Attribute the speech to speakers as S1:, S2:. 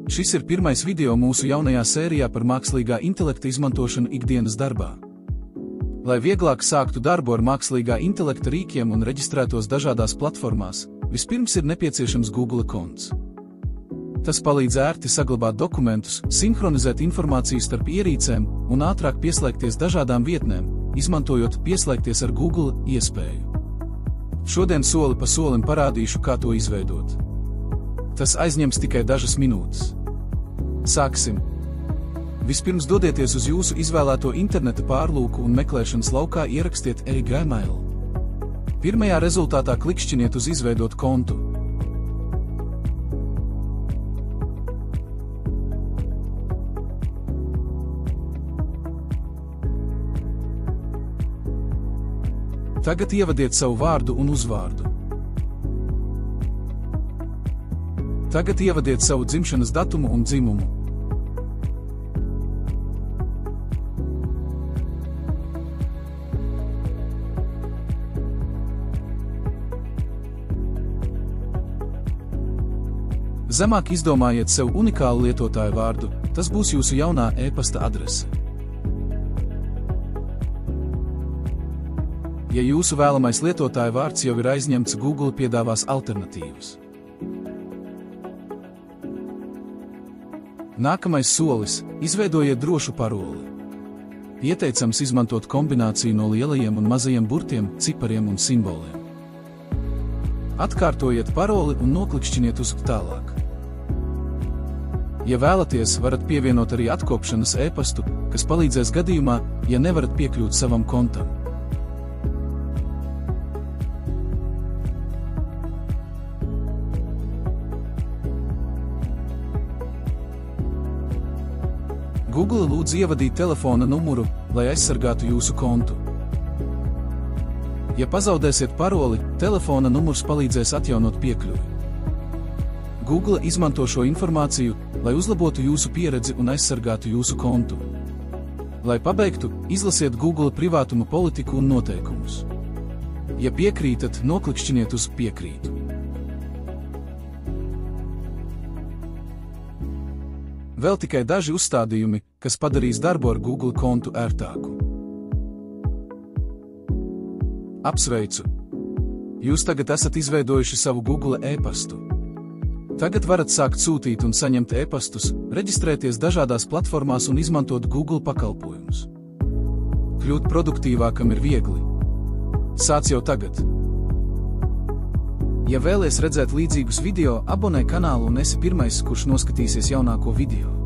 S1: Šis ir pirmais video mūsu jaunajā sērijā par mākslīgā intelekta izmantošanu ikdienas darbā. Lai vieglāk sāktu darbu ar mākslīgā intelekta rīkiem un reģistrētos dažādās platformās, vispirms ir nepieciešams Google konts. Tas palīdz ērti saglabāt dokumentus, sinhronizēt informāciju starp ierīcēm un ātrāk pieslēgties dažādām vietnēm, izmantojot pieslēgties ar Google iespēju. Šodien soli pa solim parādīšu, kā to izveidot. Tas aizņems tikai dažas minūtes. Sāksim! Vispirms dodieties uz jūsu izvēlēto interneta pārlūku un meklēšanas laukā ierakstiet e-Gmail. Pirmajā rezultātā klikšķiniet uz izveidot kontu. Tagad ievadiet savu vārdu un uzvārdu. Tagad ievadiet savu dzimšanas datumu un dzimumu. Zemāk izdomājiet sev unikālu lietotāju vārdu, tas būs jūsu jaunā e-pasta adrese. Ja jūsu vēlamais lietotāja vārds jau ir aizņemts, Google piedāvās alternatīvas. Nākamais solis – izveidojiet drošu paroli. Ieteicams izmantot kombināciju no lielajiem un mazajiem burtiem, cipariem un simboliem. Atkārtojiet paroli un noklikšķiniet uz tālāk. Ja vēlaties, varat pievienot arī atkopšanas e-pastu, kas palīdzēs gadījumā, ja nevarat piekļūt savam kontam. Google lūdz ievadīt telefona numuru, lai aizsargātu jūsu kontu. Ja pazaudēsiet paroli, telefona numurs palīdzēs atjaunot piekļuvi. Google izmanto šo informāciju, lai uzlabotu jūsu pieredzi un aizsargātu jūsu kontu. Lai pabeigtu, izlasiet Google privātuma politiku un noteikumus. Ja piekrītat, noklikšķiniet uz piekrītu. Vēl tikai daži uzstādījumi, kas padarīs darbu ar Google kontu ērtāku. Apsveicu! Jūs tagad esat izveidojuši savu Google e-pastu. Tagad varat sākt sūtīt un saņemt e-pastus, reģistrēties dažādās platformās un izmantot Google pakalpojumus. Kļūt produktīvākam ir viegli. Sāc jau tagad! Ja vēlies redzēt līdzīgus video, abonē kanālu un esi pirmais, kurš noskatīsies jaunāko video.